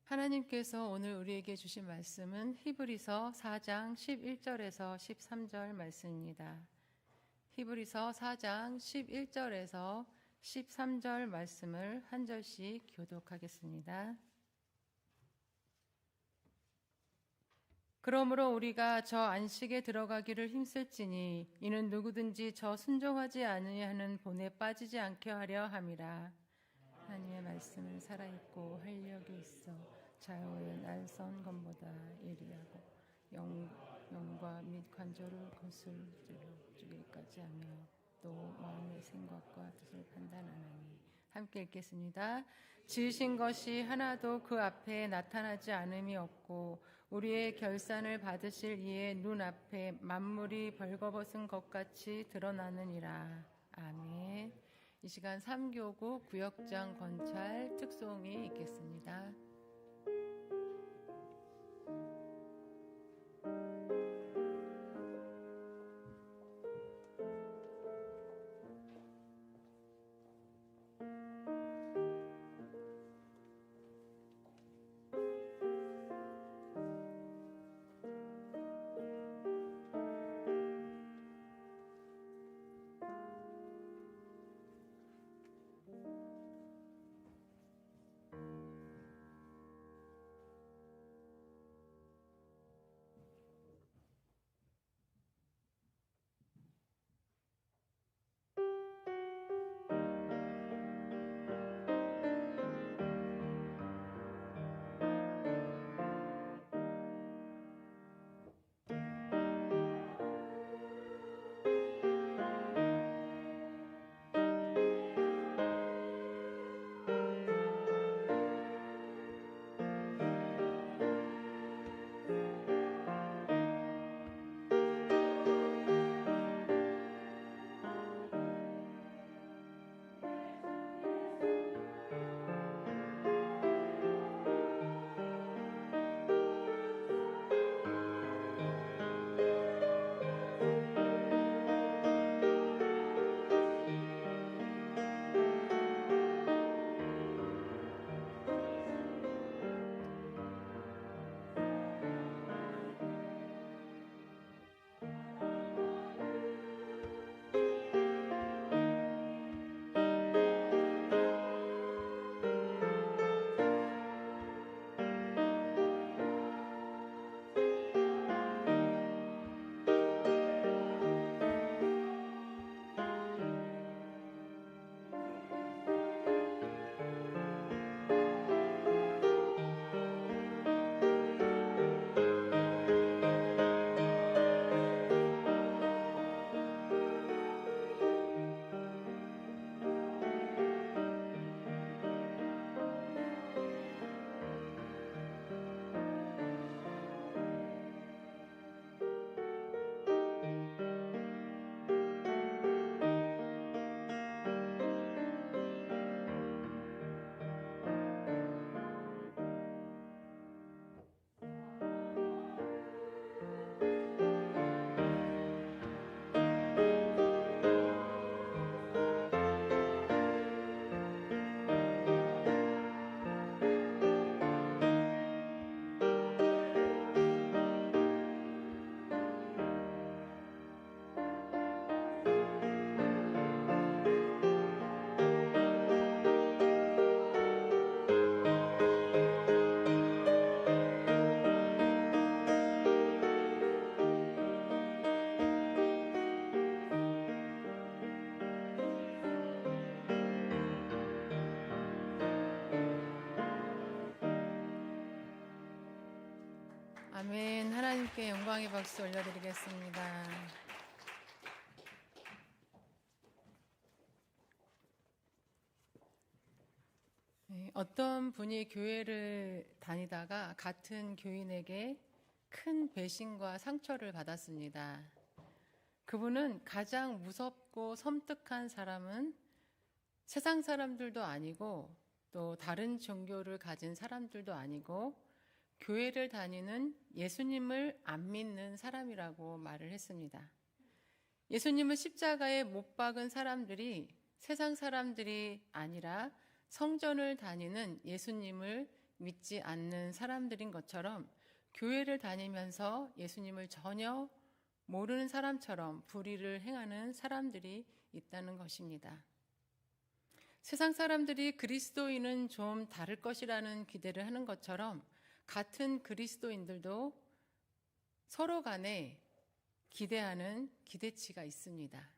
하나님께서 오늘 우리에게 주신 말씀은 히브리서 4장 11절에서 13절 말씀입니다. 히브리서 4장 11절에서 13절 말씀을 한 절씩 교독하겠습니다. 그러므로 우리가 저 안식에 들어가기를 힘쓸지니 이는 누구든지 저 순종하지 아니하는 본에 빠지지 않게 하려 함이라. 하나님의 말씀은 살아있고 활력이 있어 좌우의 날선 검보다 예리하고 영과 및 관절을 거슬러 죽이기까지 하며 또 마음의 생각과 뜻을 판단하나니. 함께 읽겠습니다. 지으신 것이 하나도 그 앞에 나타나지 않음이 없고 우리의 결산을 받으실 이의 눈앞에 만물이 벌거벗은 것 같이 드러나느니라. 아멘. 이 시간 3교구 구역장 권찰 특송이 있겠습니다. 아멘. 하나님께 영광의 박수 올려드리겠습니다. 어떤 분이 교회를 다니다가 같은 교인에게 큰 배신과 상처를 받았습니다. 그분은 가장 무섭고 섬뜩한 사람은 세상 사람들도 아니고 또 다른 종교를 가진 사람들도 아니고 교회를 다니는 예수님을 안 믿는 사람이라고 말을 했습니다. 예수님을 십자가에 못 박은 사람들이 세상 사람들이 아니라 성전을 다니는 예수님을 믿지 않는 사람들인 것처럼 교회를 다니면서 예수님을 전혀 모르는 사람처럼 불의를 행하는 사람들이 있다는 것입니다. 세상 사람들이 그리스도인은 좀 다를 것이라는 기대를 하는 것처럼 같은 그리스도인들도 서로 간에 기대하는 기대치가 있습니다.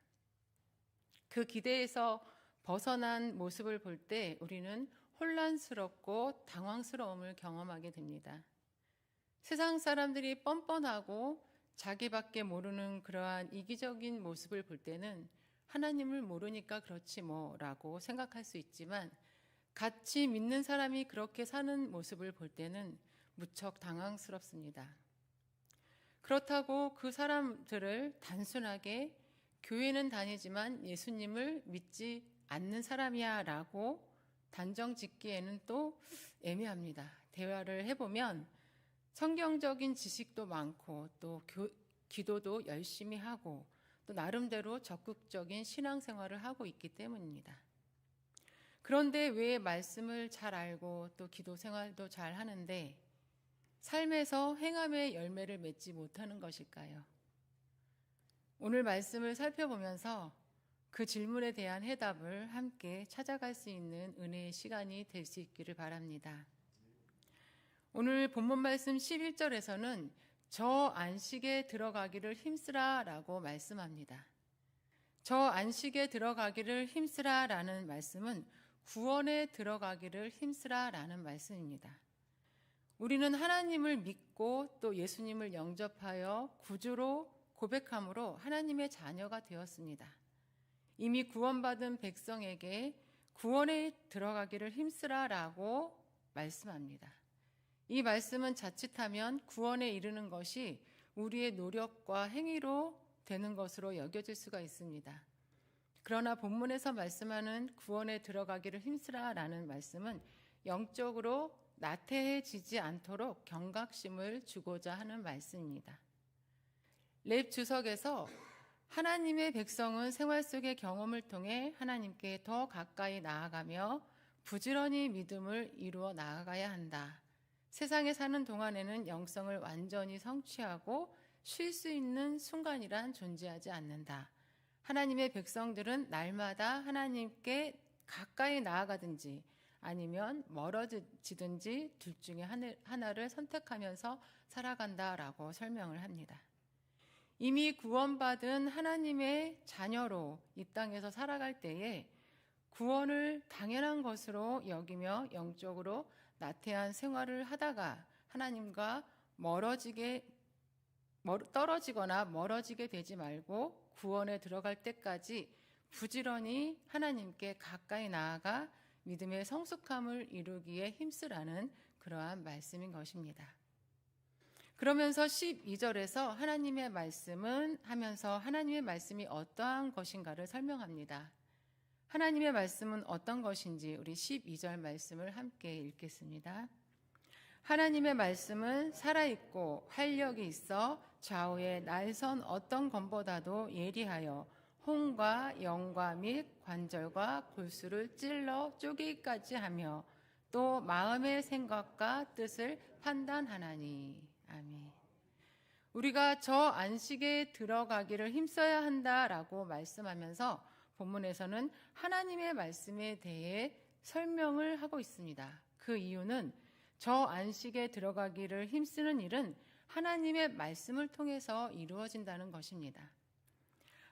그 기대에서 벗어난 모습을 볼 때 우리는 혼란스럽고 당황스러움을 경험하게 됩니다. 세상 사람들이 뻔뻔하고 자기밖에 모르는 그러한 이기적인 모습을 볼 때는 하나님을 모르니까 그렇지 뭐라고 생각할 수 있지만 같이 믿는 사람이 그렇게 사는 모습을 볼 때는 무척 당황스럽습니다. 그렇다고 그 사람들을 단순하게 교회는 다니지만 예수님을 믿지 않는 사람이야 라고 단정 짓기에는 또 애매합니다. 대화를 해보면 성경적인 지식도 많고 또 기도도 열심히 하고 또 나름대로 적극적인 신앙생활을 하고 있기 때문입니다. 그런데 왜 말씀을 잘 알고 또 기도 생활도 잘 하는데 삶에서 행함의 열매를 맺지 못하는 것일까요? 오늘 말씀을 살펴보면서 그 질문에 대한 해답을 함께 찾아갈 수 있는 은혜의 시간이 될 수 있기를 바랍니다. 오늘 본문 말씀 11절에서는 저 안식에 들어가기를 힘쓰라 라고 말씀합니다. 저 안식에 들어가기를 힘쓰라 라는 말씀은 구원에 들어가기를 힘쓰라 라는 말씀입니다. 우리는 하나님을 믿고 또 예수님을 영접하여 구주로 고백함으로 하나님의 자녀가 되었습니다. 이미 구원받은 백성에게 구원에 들어가기를 힘쓰라 라고 말씀합니다. 이 말씀은 자칫하면 구원에 이르는 것이 우리의 노력과 행위로 되는 것으로 여겨질 수가 있습니다. 그러나 본문에서 말씀하는 구원에 들어가기를 힘쓰라 라는 말씀은 영적으로 나태해지지 않도록 경각심을 주고자 하는 말씀입니다. 랩 주석에서 하나님의 백성은 생활 속의 경험을 통해 하나님께 더 가까이 나아가며 부지런히 믿음을 이루어 나아가야 한다. 세상에 사는 동안에는 영성을 완전히 성취하고 쉴 수 있는 순간이란 존재하지 않는다. 하나님의 백성들은 날마다 하나님께 가까이 나아가든지 아니면 멀어지든지 둘 중에 하나를 선택하면서 살아간다라고 설명을 합니다. 이미 구원받은 하나님의 자녀로 이 땅에서 살아갈 때에 구원을 당연한 것으로 여기며 영적으로 나태한 생활을 하다가 하나님과 떨어지거나 멀어지게 되지 말고 구원에 들어갈 때까지 부지런히 하나님께 가까이 나아가 믿음의 성숙함을 이루기에 힘쓰라는 그러한 말씀인 것입니다. 그러면서 12절에서 하나님의 말씀은 하면서 하나님의 말씀이 어떠한 것인가를 설명합니다. 하나님의 말씀은 어떤 것인지 우리 12절 말씀을 함께 읽겠습니다. 하나님의 말씀은 살아있고 활력이 있어 좌우의 날선 어떤 검보다도 예리하여 혼과 영과 및 관절과 골수를 찔러 쪼개기까지 하며 또 마음의 생각과 뜻을 판단하나니. 아멘. 우리가 저 안식에 들어가기를 힘써야 한다라고 말씀하면서 본문에서는 하나님의 말씀에 대해 설명을 하고 있습니다. 그 이유는 저 안식에 들어가기를 힘쓰는 일은 하나님의 말씀을 통해서 이루어진다는 것입니다.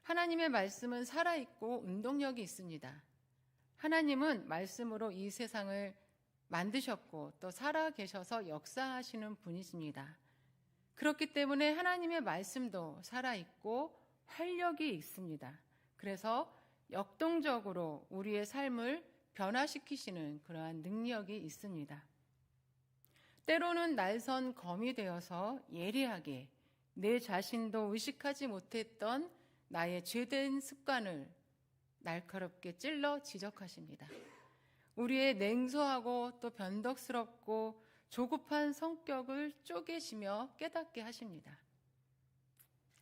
하나님의 말씀은 살아있고 운동력이 있습니다. 하나님은 말씀으로 이 세상을 만드셨고 또 살아계셔서 역사하시는 분이십니다. 그렇기 때문에 하나님의 말씀도 살아있고 활력이 있습니다. 그래서 역동적으로 우리의 삶을 변화시키시는 그러한 능력이 있습니다. 때로는 날선 검이 되어서 예리하게 내 자신도 의식하지 못했던 나의 죄된 습관을 날카롭게 찔러 지적하십니다. 우리의 냉소하고 또 변덕스럽고 조급한 성격을 쪼개시며 깨닫게 하십니다.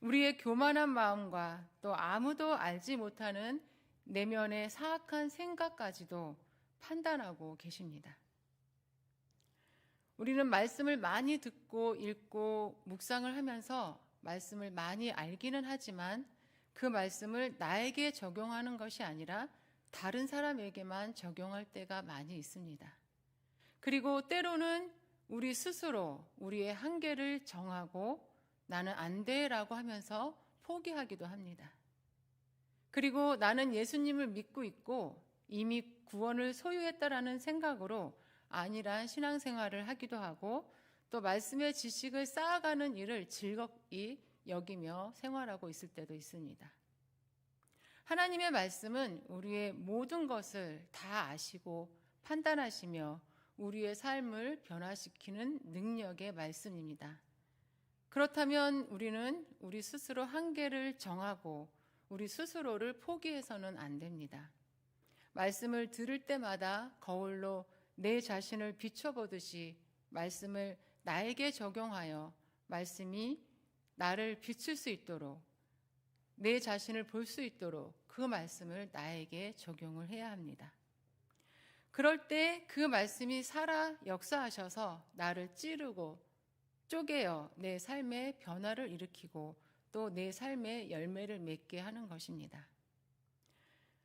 우리의 교만한 마음과 또 아무도 알지 못하는 내면의 사악한 생각까지도 판단하고 계십니다. 우리는 말씀을 많이 듣고 읽고 묵상을 하면서 말씀을 많이 알기는 하지만 그 말씀을 나에게 적용하는 것이 아니라 다른 사람에게만 적용할 때가 많이 있습니다. 그리고 때로는 우리 스스로 우리의 한계를 정하고 나는 안 돼라고 하면서 포기하기도 합니다. 그리고 나는 예수님을 믿고 있고 이미 구원을 소유했다라는 생각으로 안일한 신앙생활을 하기도 하고 또 말씀의 지식을 쌓아가는 일을 즐겁게 여기며 생활하고 있을 때도 있습니다. 하나님의 말씀은 우리의 모든 것을 다 아시고 판단하시며 우리의 삶을 변화시키는 능력의 말씀입니다. 그렇다면 우리는 우리 스스로 한계를 정하고 우리 스스로를 포기해서는 안 됩니다. 말씀을 들을 때마다 거울로 내 자신을 비춰보듯이 말씀을 나에게 적용하여 말씀이 나를 비출 수 있도록 내 자신을 볼 수 있도록 그 말씀을 나에게 적용을 해야 합니다. 그럴 때 그 말씀이 살아 역사하셔서 나를 찌르고 쪼개어 내 삶의 변화를 일으키고 또 내 삶의 열매를 맺게 하는 것입니다.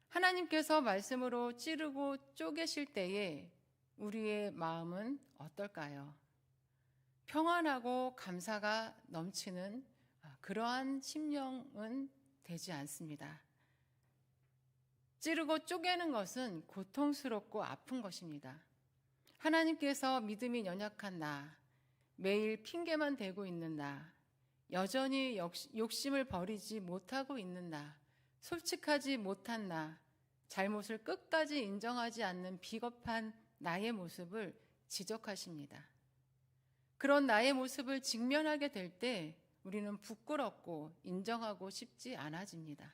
하나님께서 말씀으로 찌르고 쪼개실 때에 우리의 마음은 어떨까요? 평안하고 감사가 넘치는 그러한 심령은 되지 않습니다. 찌르고 쪼개는 것은 고통스럽고 아픈 것입니다. 하나님께서 믿음이 연약한 나, 매일 핑계만 대고 있는 나, 여전히 욕심을 버리지 못하고 있는 나, 솔직하지 못한 나, 잘못을 끝까지 인정하지 않는 비겁한 나의 모습을 지적하십니다. 그런 나의 모습을 직면하게 될 때 우리는 부끄럽고 인정하고 싶지 않아집니다.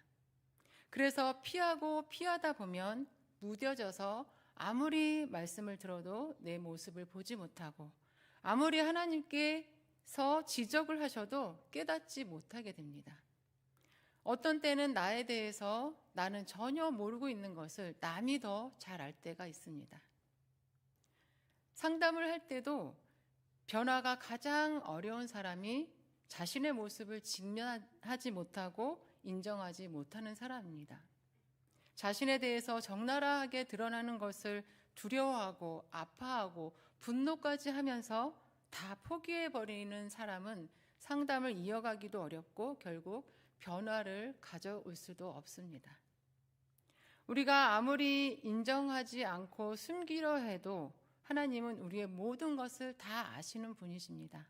그래서 피하다 보면 무뎌져서 아무리 말씀을 들어도 내 모습을 보지 못하고 아무리 하나님께서 지적을 하셔도 깨닫지 못하게 됩니다. 어떤 때는 나에 대해서 나는 전혀 모르고 있는 것을 남이 더 잘 알 때가 있습니다. 상담을 할 때도 변화가 가장 어려운 사람이 자신의 모습을 직면하지 못하고 인정하지 못하는 사람입니다. 자신에 대해서 적나라하게 드러나는 것을 두려워하고 아파하고 분노까지 하면서 다 포기해버리는 사람은 상담을 이어가기도 어렵고 결국 변화를 가져올 수도 없습니다. 우리가 아무리 인정하지 않고 숨기려 해도 하나님은 우리의 모든 것을 다 아시는 분이십니다.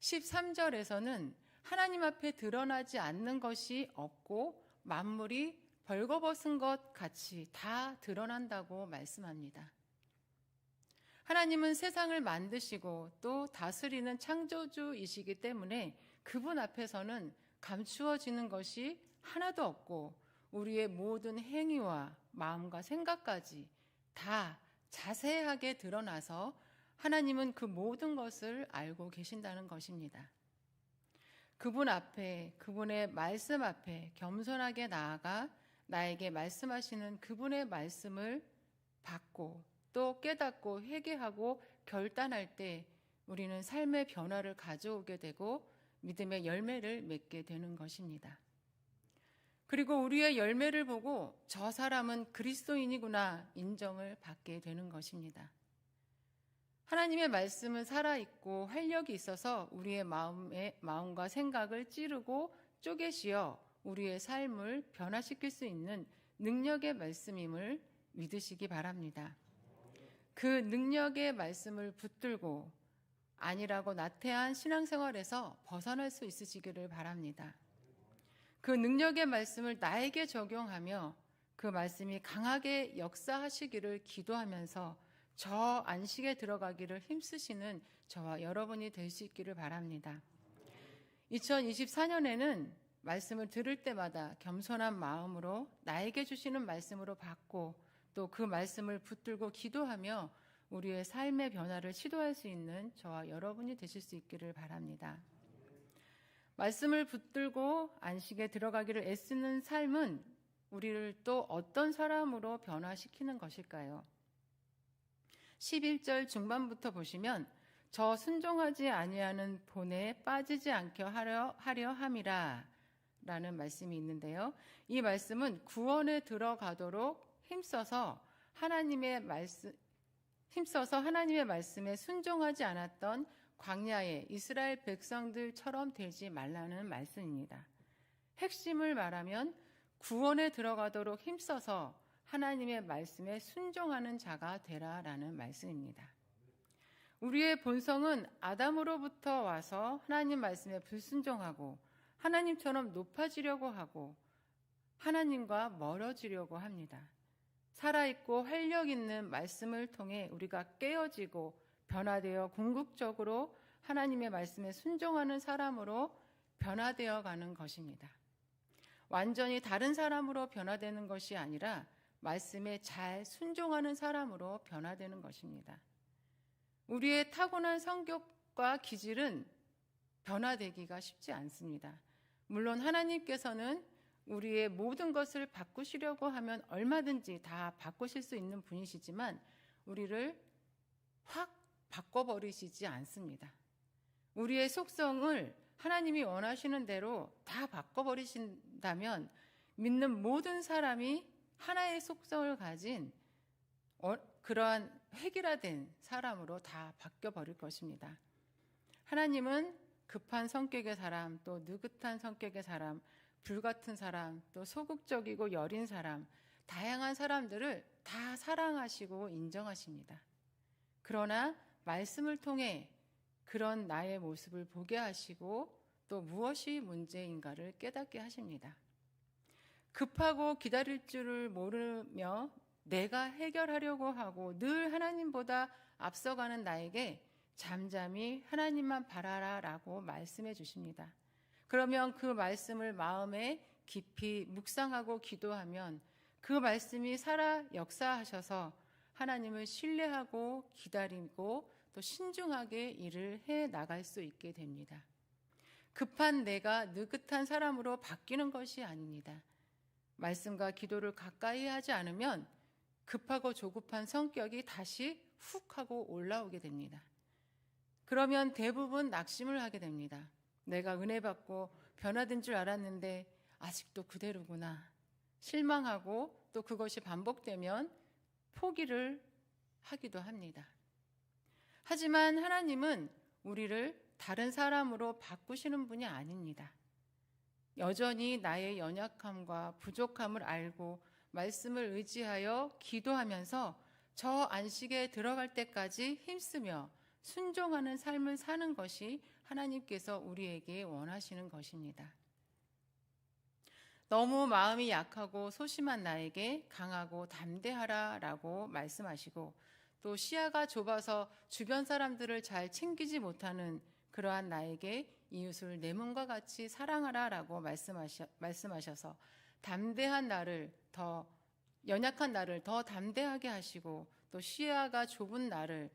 13절에서는 하나님 앞에 드러나지 않는 것이 없고 만물이 벌거벗은 것 같이 다 드러난다고 말씀합니다. 하나님은 세상을 만드시고 또 다스리는 창조주이시기 때문에 그분 앞에서는 감추어지는 것이 하나도 없고 우리의 모든 행위와 마음과 생각까지 다 자세하게 드러나서 하나님은 그 모든 것을 알고 계신다는 것입니다. 그분 앞에, 그분의 말씀 앞에 겸손하게 나아가 나에게 말씀하시는 그분의 말씀을 받고 또 깨닫고 회개하고 결단할 때 우리는 삶의 변화를 가져오게 되고 믿음의 열매를 맺게 되는 것입니다. 그리고 우리의 열매를 보고 저 사람은 그리스도인이구나 인정을 받게 되는 것입니다. 하나님의 말씀은 살아있고 활력이 있어서 우리의 마음과 생각을 찌르고 쪼개시어 우리의 삶을 변화시킬 수 있는 능력의 말씀임을 믿으시기 바랍니다. 그 능력의 말씀을 붙들고 아니라고 나태한 신앙생활에서 벗어날 수 있으시기를 바랍니다. 그 능력의 말씀을 나에게 적용하며 그 말씀이 강하게 역사하시기를 기도하면서 저 안식에 들어가기를 힘쓰시는 저와 여러분이 될 수 있기를 바랍니다. 2024년에는 말씀을 들을 때마다 겸손한 마음으로 나에게 주시는 말씀으로 받고 또 그 말씀을 붙들고 기도하며 우리의 삶의 변화를 시도할 수 있는 저와 여러분이 되실 수 있기를 바랍니다. 말씀을 붙들고 안식에 들어가기를 애쓰는 삶은 우리를 또 어떤 사람으로 변화시키는 것일까요? 11절 중반부터 보시면 저 순종하지 아니하는 본에 빠지지 않게 하려 함이라 라는 말씀이 있는데요. 이 말씀은 구원에 들어가도록 힘써서 하나님의 말씀에 순종하지 않았던 광야의 이스라엘 백성들처럼 되지 말라는 말씀입니다. 핵심을 말하면 구원에 들어가도록 힘써서 하나님의 말씀에 순종하는 자가 되라라는 말씀입니다. 우리의 본성은 아담으로부터 와서 하나님 말씀에 불순종하고 하나님처럼 높아지려고 하고 하나님과 멀어지려고 합니다. 살아있고 활력 있는 말씀을 통해 우리가 깨어지고 변화되어 궁극적으로 하나님의 말씀에 순종하는 사람으로 변화되어 가는 것입니다. 완전히 다른 사람으로 변화되는 것이 아니라 말씀에 잘 순종하는 사람으로 변화되는 것입니다. 우리의 타고난 성격과 기질은 변화되기가 쉽지 않습니다. 물론 하나님께서는 우리의 모든 것을 바꾸시려고 하면 얼마든지 다 바꾸실 수 있는 분이시지만 우리를 확 바꿔버리시지 않습니다. 우리의 속성을 하나님이 원하시는 대로 다 바꿔버리신다면 믿는 모든 사람이 하나의 속성을 가진 그러한 획일화된 사람으로 다 바뀌어버릴 것입니다. 하나님은 급한 성격의 사람, 또 느긋한 성격의 사람, 불같은 사람, 또 소극적이고 여린 사람, 다양한 사람들을 다 사랑하시고 인정하십니다. 그러나 말씀을 통해 그런 나의 모습을 보게 하시고 또 무엇이 문제인가를 깨닫게 하십니다. 급하고 기다릴 줄을 모르며 내가 해결하려고 하고 늘 하나님보다 앞서가는 나에게 잠잠히 하나님만 바라라 라고 말씀해 주십니다. 그러면 그 말씀을 마음에 깊이 묵상하고 기도하면 그 말씀이 살아 역사하셔서 하나님을 신뢰하고 기다리고 또 신중하게 일을 해 나갈 수 있게 됩니다. 급한 내가 느긋한 사람으로 바뀌는 것이 아닙니다. 말씀과 기도를 가까이 하지 않으면 급하고 조급한 성격이 다시 훅 하고 올라오게 됩니다. 그러면 대부분 낙심을 하게 됩니다. 내가 은혜 받고 변화된 줄 알았는데 아직도 그대로구나. 실망하고 또 그것이 반복되면 포기를 하기도 합니다. 하지만 하나님은 우리를 다른 사람으로 바꾸시는 분이 아닙니다. 여전히 나의 연약함과 부족함을 알고 말씀을 의지하여 기도하면서 저 안식에 들어갈 때까지 힘쓰며 순종하는 삶을 사는 것이 하나님께서 우리에게 원하시는 것입니다. 너무 마음이 약하고 소심한 나에게 강하고 담대하라 라고 말씀하시고 또 시야가 좁아서 주변 사람들을 잘 챙기지 못하는 그러한 나에게 이웃을 내 몸과 같이 사랑하라 라고 말씀하셔서 담대한 나를 더 연약한 나를 더 담대하게 하시고 또 시야가 좁은 나를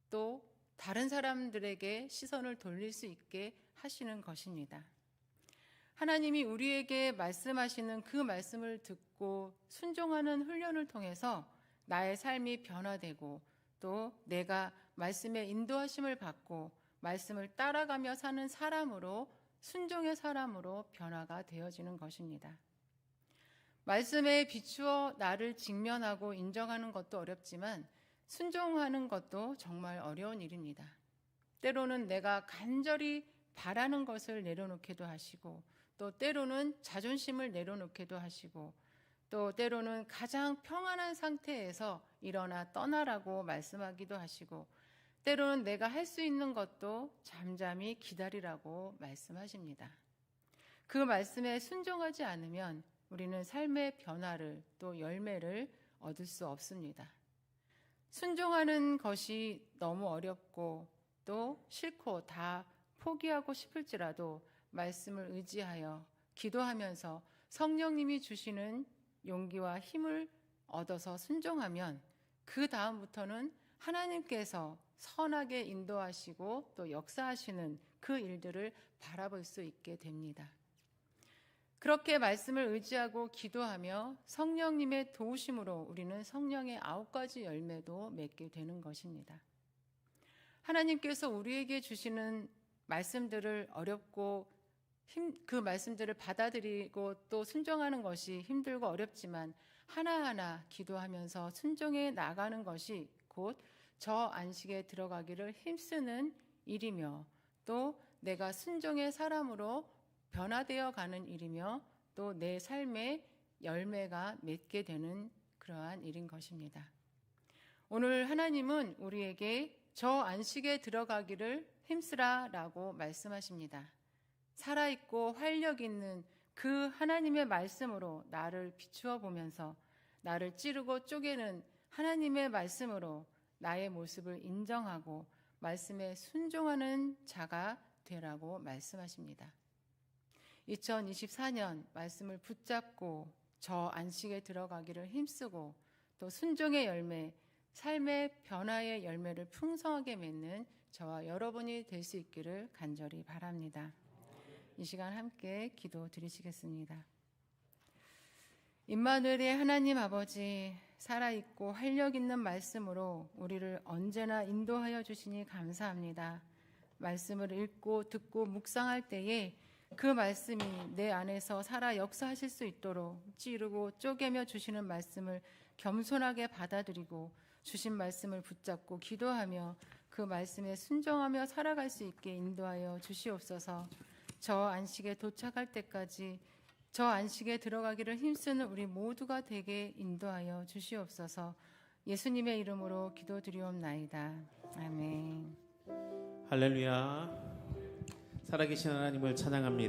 또 다른 사람들에게 시선을 돌릴 수 있게 하시는 것입니다. 하나님이 우리에게 말씀하시는 그 말씀을 듣고 순종하는 훈련을 통해서 나의 삶이 변화되고 또 내가 말씀의 인도하심을 받고 말씀을 따라가며 사는 사람으로 순종의 사람으로 변화가 되어지는 것입니다. 말씀에 비추어 나를 직면하고 인정하는 것도 어렵지만 순종하는 것도 정말 어려운 일입니다. 때로는 내가 간절히 바라는 것을 내려놓기도 하시고 또 때로는 자존심을 내려놓기도 하시고 또 때로는 가장 평안한 상태에서 일어나 떠나라고 말씀하기도 하시고 때로는 내가 할 수 있는 것도 잠잠히 기다리라고 말씀하십니다. 그 말씀에 순종하지 않으면 우리는 삶의 변화를 또 열매를 얻을 수 없습니다. 순종하는 것이 너무 어렵고 또 싫고 다 포기하고 싶을지라도 말씀을 의지하여 기도하면서 성령님이 주시는 용기와 힘을 얻어서 순종하면 그 다음부터는 하나님께서 선하게 인도하시고 또 역사하시는 그 일들을 바라볼 수 있게 됩니다. 그렇게 말씀을 의지하고 기도하며 성령님의 도우심으로 우리는 성령의 9가지 열매도 맺게 되는 것입니다. 하나님께서 우리에게 주시는 말씀들을 어렵고 그 말씀들을 받아들이고 또 순종하는 것이 힘들고 어렵지만 하나하나 기도하면서 순종해 나가는 것이 곧 저 안식에 들어가기를 힘쓰는 일이며 또 내가 순종의 사람으로 변화되어 가는 일이며 또 내 삶의 열매가 맺게 되는 그러한 일인 것입니다. 오늘 하나님은 우리에게 저 안식에 들어가기를 힘쓰라라고 말씀하십니다. 살아있고 활력 있는 그 하나님의 말씀으로 나를 비추어 보면서 나를 찌르고 쪼개는 하나님의 말씀으로 나의 모습을 인정하고 말씀에 순종하는 자가 되라고 말씀하십니다. 2024년 말씀을 붙잡고 저 안식에 들어가기를 힘쓰고 또 순종의 열매, 삶의 변화의 열매를 풍성하게 맺는 저와 여러분이 될 수 있기를 간절히 바랍니다. 이 시간 함께 기도 드리시겠습니다. 임마누엘의 하나님 아버지, 살아있고 활력 있는 말씀으로 우리를 언제나 인도하여 주시니 감사합니다. 말씀을 읽고 듣고 묵상할 때에 그 말씀이 내 안에서 살아 역사하실 수 있도록 찌르고 쪼개며 주시는 말씀을 겸손하게 받아들이고 주신 말씀을 붙잡고 기도하며 그 말씀에 순종하며 살아갈 수 있게 인도하여 주시옵소서. 저 안식에 도착할 때까지 저 안식에 들어가기를 힘쓰는 우리 모두가 되게 인도하여 주시옵소서. 예수님의 이름으로 기도드리옵나이다. 아멘. 할렐루야. 살아계신 하나님을 찬양합니다.